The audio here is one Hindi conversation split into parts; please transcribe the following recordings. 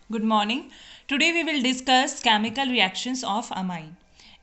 Good morning. Today we will discuss chemical reactions of amine.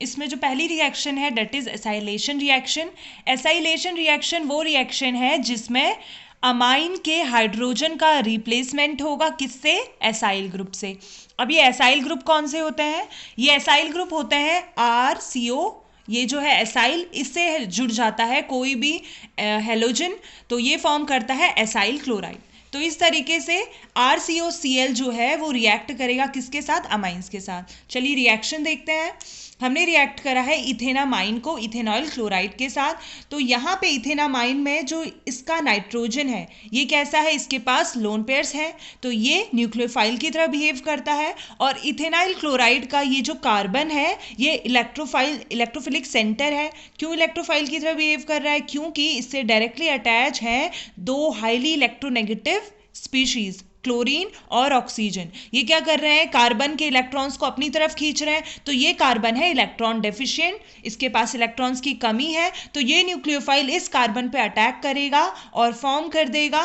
इसमें जो पहली रिएक्शन है that is acylation reaction. Acylation reaction वो रिएक्शन है जिसमें अमाइन के हाइड्रोजन का रिप्लेसमेंट होगा किससे? एसाइल ग्रुप से। अब ये एसाइल ग्रुप कौन से होते हैं? ये एसाइल ग्रुप होते हैं RCO। ये जो है एसाइल, इससे जुड़ जाता है कोई भी हेलोजन, तो ये फॉर्म करता है एसाइल क्लोराइड। तो इस तरीके से RCOCl जो है वो रिएक्ट करेगा किसके साथ? अमाइंस के साथ। चलिए रिएक्शन देखते हैं। हमने रिएक्ट करा है इथेनामाइन को इथेनॉल क्लोराइड के साथ। तो यहाँ पे इथेनामाइन में जो इसका नाइट्रोजन है ये कैसा है? इसके पास लोन पेयर्स हैं, तो ये न्यूक्लियोफाइल की तरह बिहेव करता है। और इथेनाइल क्लोराइड का ये जो कार्बन है ये इलेक्ट्रोफिलिक सेंटर है। क्यों इलेक्ट्रोफाइल की तरह बिहेव कर रहा है? क्योंकि इससे डायरेक्टली अटैच है दो हाईली इलेक्ट्रोनेगेटिव स्पीशीज, क्लोरीन और ऑक्सीजन। ये क्या कर रहे हैं? कार्बन के इलेक्ट्रॉन्स को अपनी तरफ खींच रहे हैं। तो ये कार्बन है इलेक्ट्रॉन डेफिशिएंट, इसके पास इलेक्ट्रॉन्स की कमी है। तो ये न्यूक्लियोफाइल इस कार्बन पे अटैक करेगा और फॉर्म कर देगा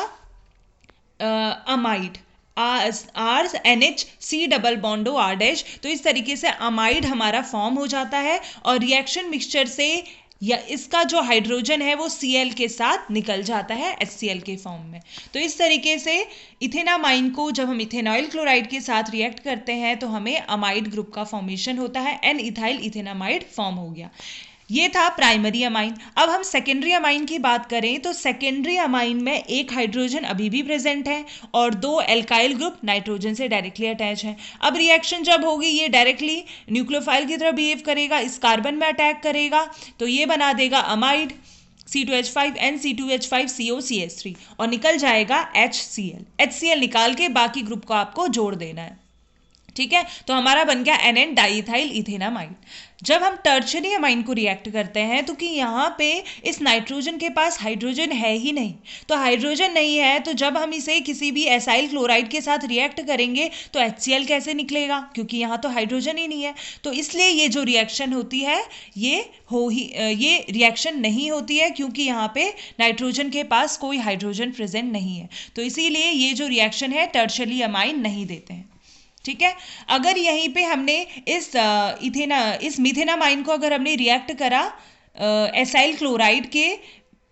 amide, RNH double बॉन्डो R dash. तो इस तरीके से अमाइड हमारा फॉर्म हो जाता है और रिएक्शन मिक्सचर से या इसका जो हाइड्रोजन है वो Cl के साथ निकल जाता है HCl के फॉर्म में। तो इस तरीके से इथेनामाइन को जब हम इथेनॉइल क्लोराइड के साथ रिएक्ट करते हैं तो हमें अमाइड ग्रुप का फॉर्मेशन होता है, एन इथाइल इथेनामाइड फॉर्म हो गया। ये था प्राइमरी अमाइन। अब हम सेकेंडरी अमाइन की बात करें तो सेकेंडरी अमाइन में एक हाइड्रोजन अभी भी प्रेजेंट है और दो एल्काइल ग्रुप नाइट्रोजन से डायरेक्टली अटैच हैं। अब रिएक्शन जब होगी ये डायरेक्टली न्यूक्लियोफाइल की तरह बिहेव करेगा, इस कार्बन में अटैक करेगा, तो ये बना देगा अमाइड C2H5 NC2H5COCH3 और निकल जाएगा HCl निकाल के बाकी ग्रुप को आपको जोड़ देना है। ठीक है, तो हमारा बन गया NN डाइथाइल इथेनामाइड। जब हम टर्शरी अमाइन को रिएक्ट करते हैं तो कि यहाँ पे इस नाइट्रोजन के पास हाइड्रोजन है ही नहीं, तो हाइड्रोजन नहीं है तो जब हम इसे किसी भी एसाइल क्लोराइड के साथ रिएक्ट करेंगे तो HCl कैसे निकलेगा? क्योंकि यहाँ तो हाइड्रोजन ही नहीं है। तो इसलिए ये जो रिएक्शन होती है ये रिएक्शन नहीं होती है क्योंकि यहाँ पे नाइट्रोजन के पास कोई हाइड्रोजन प्रेजेंट नहीं है। तो इसीलिए ये जो रिएक्शन है टर्शरी अमाइन नहीं देते हैं। ठीक है, अगर यहीं पे हमने इस मिथेनामाइन को अगर हमने रिएक्ट करा एसाइल क्लोराइड के,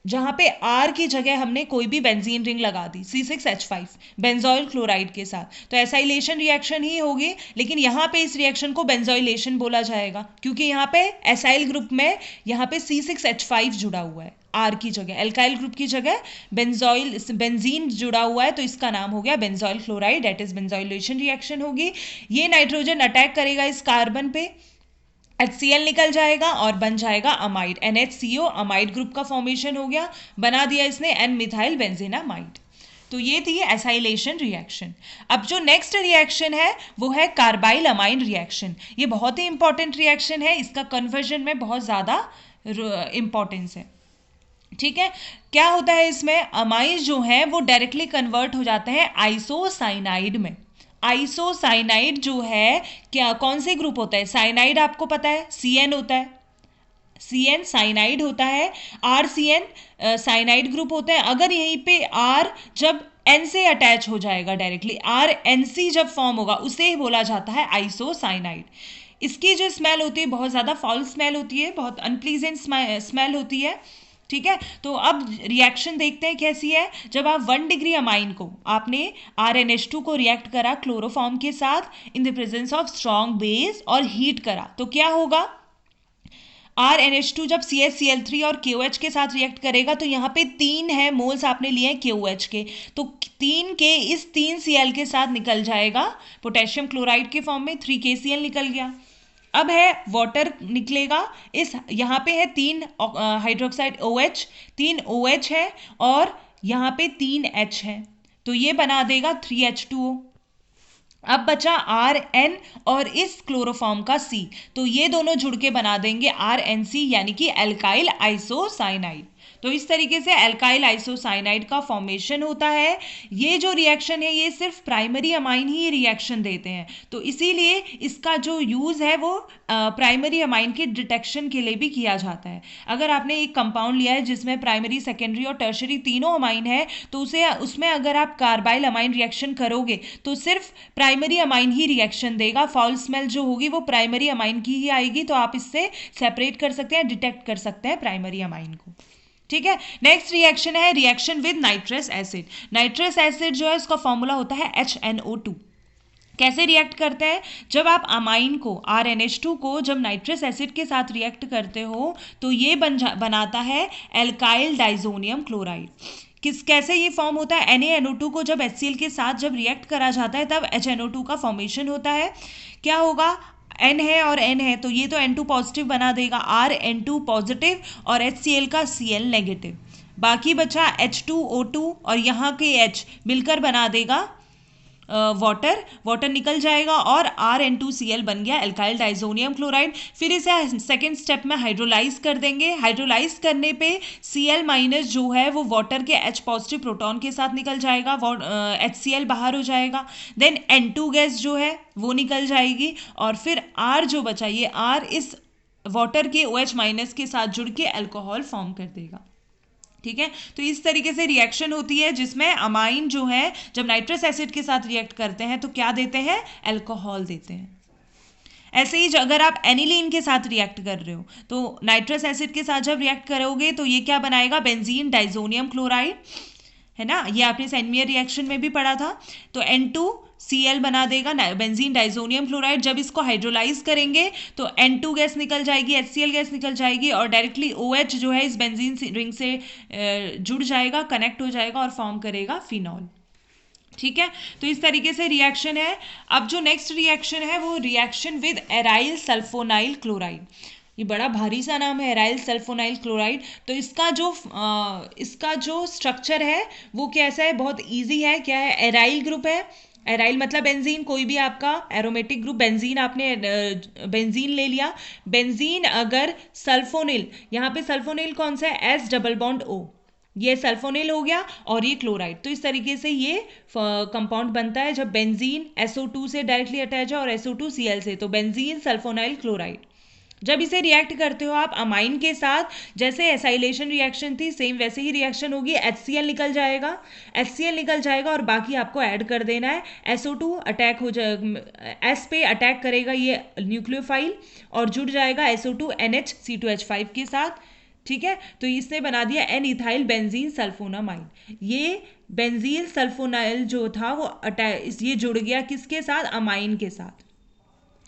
जहाँ पे R की जगह हमने कोई भी बेंजीन रिंग लगा दी C6H5 बेंजोइल क्लोराइड के साथ, तो एसाइलेशन रिएक्शन ही होगी। लेकिन यहाँ पे इस रिएक्शन को बेंजोइलेशन बोला जाएगा क्योंकि यहाँ पे एसाइल ग्रुप में यहाँ पे C6H5 जुड़ा हुआ है, R की जगह एल्काइल ग्रुप की जगह बेंजीन जुड़ा हुआ है, तो इसका नाम हो गया benzoyl chloride, that is benzoylation reaction होगी। ये नाइट्रोजन अटैक करेगा इस कार्बन पे, HCl निकल जाएगा और बन जाएगा अमाइड, NHCO अमाइड ग्रुप का फॉर्मेशन हो गया, बना दिया इसने N मिथाइल बेंजीनामाइड। तो ये थी एसाइलेशन रिएक्शन। अब जो नेक्स्ट रिएक्शन है वो है कार्बाइल अमाइन रिएक्शन। ये बहुत ही इंपॉर्टेंट रिएक्शन है, इसका कन्वर्जन में बहुत ज़्यादा इंपॉर्टेंस है। ठीक है, क्या होता है इसमें? अमाइंस जो हैं वो डायरेक्टली कन्वर्ट हो जाते हैं आइसोसाइनाइड में। आइसोसाइनाइड जो है क्या, कौन से ग्रुप होता है? साइनाइड आपको पता है CN होता है, CN साइनाइड होता है, RCN साइनाइड ग्रुप होता है। अगर यहीं पे R जब N से अटैच हो जाएगा डायरेक्टली, RNC जब फॉर्म होगा उसे बोला जाता है आइसोसाइनाइड। इसकी जो स्मेल होती है बहुत ज़्यादा फाउल स्मेल होती है, बहुत अनप्लीजेंट स्मेल होती है। ठीक है, तो अब रिएक्शन देखते हैं कैसी है। जब आप 1 डिग्री अमाइन को आपने RNH2 को रिएक्ट करा क्लोरोफॉर्म के साथ in the presence of strong base और हीट करा, तो क्या होगा? RNH2 जब CaCl3 और KOH के साथ रिएक्ट करेगा तो यहाँ पे 3 है मोल्स आपने लिए हैं KOH के, तो 3 के इस 3 Cl के साथ निकल जाएगा पोटेशियम क्लोराइड के फॉर्म में 3KCl निकल गया। अब है वाटर निकलेगा, इस यहाँ पे है 3 हाइड्रोक्साइड OH, 3 OH है और यहाँ पे 3 H है, तो ये बना देगा 3H2O। अब बचा RN और इस क्लोरोफॉर्म का C, तो ये दोनों जुड़ के बना देंगे RNC यानी कि एल्काइल आइसोसाइनाइड। तो इस तरीके से एल्काइल आइसोसाइनाइड का फॉर्मेशन होता है। ये जो रिएक्शन है ये सिर्फ प्राइमरी अमाइन ही रिएक्शन देते हैं, तो इसीलिए इसका जो यूज़ है वो प्राइमरी अमाइन के डिटेक्शन के लिए भी किया जाता है। अगर आपने एक कंपाउंड लिया है जिसमें प्राइमरी, सेकेंडरी और टर्शरी तीनों अमाइन है, तो उसमें अगर आप कार्बाइल अमाइन रिएक्शन करोगे तो सिर्फ प्राइमरी अमाइन ही रिएक्शन देगा। फाउल स्मेल जो होगी वो प्राइमरी अमाइन की ही आएगी, तो आप इससे सेपरेट कर सकते हैं, डिटेक्ट कर सकते हैं प्राइमरी अमाइन को। ठीक है, नेक्स्ट रिएक्शन है reaction with nitrous acid. Nitrous acid जो है उसका फॉर्मूला होता है HNO2। कैसे रिएक्ट करते हैं? जब आप अमाइन को RNH2 को जब नाइट्रस एसिड के साथ रिएक्ट करते हो तो ये बनाता है एल्काइल डाइजोनियम क्लोराइड। कैसे ये फॉर्म होता है? NaNO2 को जब HCl के साथ जब रिएक्ट करा जाता है तब HNO2 का फॉर्मेशन होता है। क्या होगा? N है और N है तो ये तो N2 पॉजिटिव बना देगा, RN2 पॉजिटिव और HCl का Cl नेगेटिव। बाकी बचा H2O2 और यहाँ के H मिलकर बना देगा वाटर निकल जाएगा और RN2Cl बन गया एल्काइल डाइजोनियम क्लोराइड। फिर इसे सेकेंड स्टेप में हाइड्रोलाइज कर देंगे। हाइड्रोलाइज करने पे Cl माइनस जो है वो वाटर के H पॉजिटिव प्रोटॉन के साथ निकल जाएगा, HCl बाहर हो जाएगा। देन N2 गैस जो है वो निकल जाएगी और फिर R जो बचा ये R इस वाटर के OH माइनस के साथ जुड़ के अल्कोहल फॉर्म कर देगा। ठीक है, तो इस तरीके से रिएक्शन होती है जिसमें अमाइन जो है जब नाइट्रस एसिड के साथ रिएक्ट करते हैं तो क्या देते हैं? अल्कोहल देते हैं। ऐसे ही अगर आप एनिलीन के साथ रिएक्ट कर रहे हो तो नाइट्रस एसिड के साथ जब रिएक्ट करोगे तो ये क्या बनाएगा? बेंजीन डाइजोनियम क्लोराइड, है ना, ये आपने सेनमियर रिएक्शन में भी पढ़ा था। तो N2Cl बना देगा बेंजीन डाइजोनियम क्लोराइड। जब इसको हाइड्रोलाइज करेंगे तो N2 गैस निकल जाएगी, HCl गैस निकल जाएगी और डायरेक्टली OH जो है इस बेंजीन रिंग से जुड़ जाएगा, कनेक्ट हो जाएगा और फॉर्म करेगा फिनॉल। ठीक है, तो इस तरीके से रिएक्शन है। अब जो नेक्स्ट रिएक्शन है वो reaction with aryl sulfonyl chloride. ये बड़ा भारी सा नाम है, एराइल सल्फोनाइल क्लोराइड। तो इसका जो स्ट्रक्चर है वो कैसा है? बहुत इजी है। क्या है? एराइल ग्रुप है। एराइल मतलब बेंजीन, कोई भी आपका एरोमेटिक ग्रुप। बेंजीन आपने बेंजीन ले लिया। बेंजीन अगर सल्फोनिल, यहाँ पे सल्फोनिल कौन सा है? S डबल बॉन्ड O, ये सल्फोनिल हो गया और ये क्लोराइड। तो इस तरीके से ये कंपाउंड बनता है जब बेंजीन SO2 से डायरेक्टली अटैच है और SO2Cl से, तो बेंजीन सल्फोनाइल क्लोराइड। जब इसे रिएक्ट करते हो आप अमाइन के साथ, जैसे एसाइलेशन रिएक्शन थी सेम वैसे ही रिएक्शन होगी। HCl निकल जाएगा और बाकी आपको ऐड कर देना है। SO2 अटैक हो जाएगा, S पे अटैक करेगा ये न्यूक्लियोफाइल और जुड़ जाएगा SO2 NH C2H5 के साथ। ठीक है, तो इसने बना दिया N इथाइल बेंजीन सल्फोनामाइड। ये बेंजीन सल्फोनाइल जो था वो ये जुड़ गया किसके साथ? अमाइन के साथ।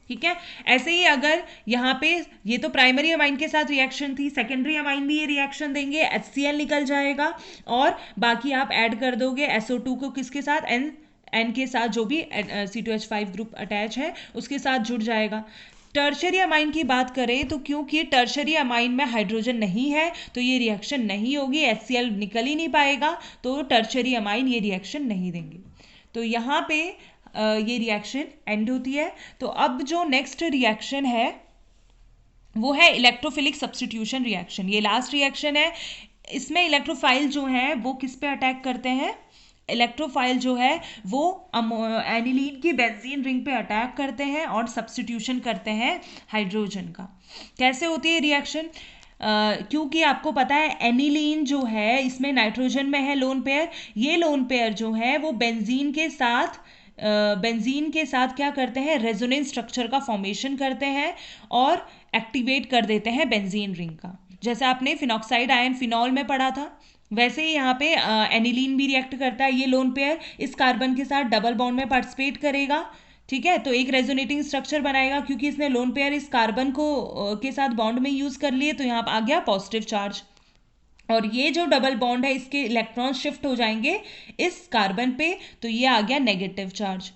ठीक है, ऐसे ही अगर यहाँ पे ये तो प्राइमरी अमाइन के साथ रिएक्शन थी, सेकेंडरी अमाइन भी ये रिएक्शन देंगे, HCl निकल जाएगा और बाकी आप ऐड कर दोगे SO2 को किसके साथ? N के साथ, जो भी C2H5 ग्रुप अटैच है उसके साथ जुड़ जाएगा। टर्शरी अमाइन की बात करें तो क्योंकि टर्शरी अमाइन में हाइड्रोजन नहीं है तो ये रिएक्शन नहीं होगी, HCl निकल ही नहीं पाएगा, तो टर्शरी अमाइन ये रिएक्शन नहीं देंगे। तो यहाँ पे ये रिएक्शन एंड होती है। तो अब जो नेक्स्ट रिएक्शन है वो है इलेक्ट्रोफिलिक सब्स्टिट्यूशन रिएक्शन। ये लास्ट रिएक्शन है। इसमें इलेक्ट्रोफाइल जो है वो किस पे अटैक करते हैं? इलेक्ट्रोफाइल जो है वो एनिलीन की बेंजीन रिंग पे अटैक करते हैं और सब्स्टिट्यूशन करते हैं हाइड्रोजन का। कैसे होती है रिएक्शन? क्योंकि आपको पता है एनिलीन जो है इसमें नाइट्रोजन में है लोन पेयर। ये लोन पेयर जो है वो बेंजीन के साथ क्या करते हैं? रेजोनेंस स्ट्रक्चर का फॉर्मेशन करते हैं और एक्टिवेट कर देते हैं बेंजीन रिंग का। जैसे आपने फिनॉक्साइड आयन फिनॉल में पढ़ा था वैसे ही यहाँ पे एनिलीन भी रिएक्ट करता है। ये लोन पेयर इस कार्बन के साथ डबल बॉन्ड में पार्टिसिपेट करेगा। ठीक है, तो एक रेजोनेटिंग स्ट्रक्चर बनाएगा क्योंकि इसने लोन पेयर इस कार्बन को के साथ बॉन्ड में यूज कर लिए, तो यहाँ आ गया पॉजिटिव चार्ज। और ये जो डबल बॉन्ड है इसके इलेक्ट्रॉन शिफ्ट हो जाएंगे इस कार्बन पे, तो ये आ गया नेगेटिव चार्ज।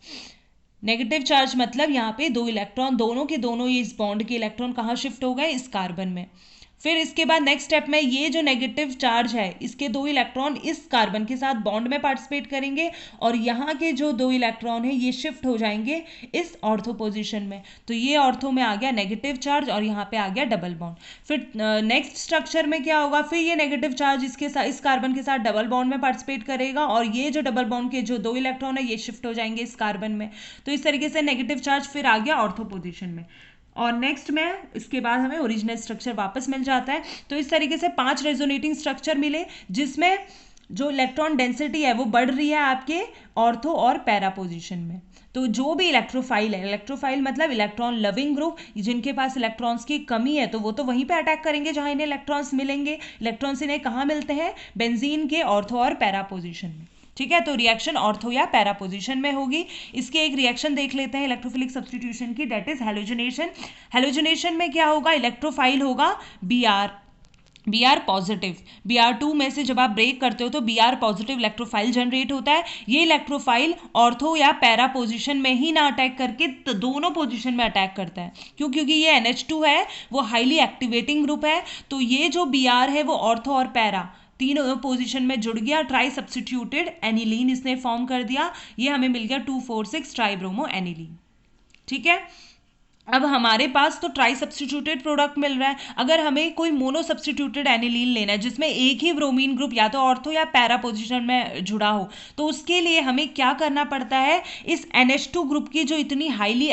नेगेटिव चार्ज मतलब यहाँ पे दो इलेक्ट्रॉन दोनों के दोनों ये इस बॉन्ड के इलेक्ट्रॉन कहाँ शिफ्ट हो गए? इस कार्बन में। फिर इसके बाद नेक्स्ट स्टेप में ये जो नेगेटिव चार्ज है इसके 2 इलेक्ट्रॉन इस कार्बन के साथ बॉन्ड में पार्टिसिपेट करेंगे और यहाँ के जो 2 इलेक्ट्रॉन है ये शिफ्ट हो जाएंगे इस ऑर्थो पोजीशन में। तो ये ऑर्थो में आ गया नेगेटिव चार्ज और यहाँ पे आ गया डबल बॉन्ड। फिर नेक्स्ट स्ट्रक्चर में क्या होगा, फिर ये नेगेटिव चार्ज इसके साथ इस कार्बन के साथ डबल बॉन्ड में पार्टिसिपेट करेगा और ये जो डबल बॉन्ड के जो 2 इलेक्ट्रॉन है ये शिफ्ट हो जाएंगे इस कार्बन में। तो इस तरीके से नेगेटिव चार्ज फिर आ गया ऑर्थो पोजीशन में और नेक्स्ट में इसके बाद हमें ओरिजिनल स्ट्रक्चर वापस मिल जाता है। तो इस तरीके से 5 रेजोनेटिंग स्ट्रक्चर मिले जिसमें जो इलेक्ट्रॉन डेंसिटी है वो बढ़ रही है आपके ऑर्थो और पैरा पोजीशन में। तो जो भी इलेक्ट्रोफाइल है, इलेक्ट्रोफाइल मतलब इलेक्ट्रॉन लविंग ग्रुप, जिनके पास इलेक्ट्रॉन्स की कमी है तो वो तो वहीं पे अटैक करेंगे जहां इन्हें इलेक्ट्रॉन्स मिलेंगे। इलेक्ट्रॉन्स इन्हें कहाँ मिलते हैं, बेंजीन के ऑर्थो और पैरा पोजीशन में। ठीक है, तो रिएक्शन ऑर्थो या पैरा पोजीशन में होगी। इसके एक रिएक्शन देख लेते हैं इलेक्ट्रोफिलिक सब्स्टिट्यूशन की, दैट इज हैलोजनेशन। हैलोजनेशन में क्या होगा, इलेक्ट्रोफाइल होगा बी आर पॉजिटिव। Br2 में से जब आप ब्रेक करते हो तो Br पॉजिटिव इलेक्ट्रोफाइल जनरेट होता है। ये इलेक्ट्रोफाइल ऑर्थो या पैरा पोजीशन में ही ना अटैक करके तो दोनों पोजीशन में अटैक करता है। क्यों, क्योंकि ये NH2 है, वो हाईली एक्टिवेटिंग ग्रुप है। तो ये जो Br है वो ऑर्थो और पैरा तीनों पोजीशन में जुड़ गया, ट्राई सब्स्टिट्यूटेड एनिलीन इसने फॉर्म कर दिया। ये हमें मिल गया 2,4,6 ट्राइब्रोमो एनिलीन। ठीक है, अब हमारे पास तो ट्राई सब्स्टिट्यूटेड प्रोडक्ट मिल रहा है। अगर हमें कोई मोनो सब्स्टिट्यूटेड एनिलीन लेना है जिसमें एक ही ब्रोमीन ग्रुप या तो ऑर्थो या पैरा पोजीशन में जुड़ा हो, तो उसके लिए हमें क्या करना पड़ता है, इस NH2 ग्रुप की जो इतनी हाईली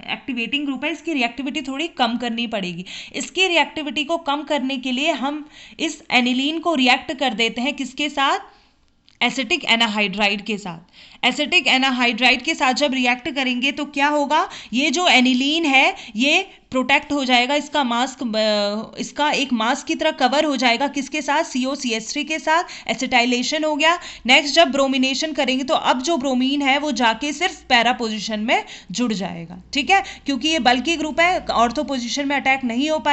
एक्टिवेटिंग ग्रुप है इसकी रिएक्टिविटी थोड़ी कम करनी पड़ेगी। इसकी रिएक्टिविटी को कम करने के लिए हम इस एनिलीन को रिएक्ट कर देते हैं किसके साथ, एसिटिक एनाहाइड्राइड के साथ। एसिटिक एनाहाइड्राइड के साथ जब रिएक्ट करेंगे तो क्या होगा, ये जो एनिलीन है ये प्रोटेक्ट हो जाएगा, इसका मास्क इसका एक मास्क की तरह कवर हो जाएगा किसके साथ, COCH3 के साथ। एसिटाइलेशन हो गया। नेक्स्ट जब ब्रोमिनेशन करेंगे तो अब जो ब्रोमीन है वो जाके सिर्फ पैरा पोजीशन में जुड़ जाएगा। ठीक है, क्योंकि ये बल्की ग्रुप है, ऑर्थो पोजीशन में अटैक नहीं हो पाएगा।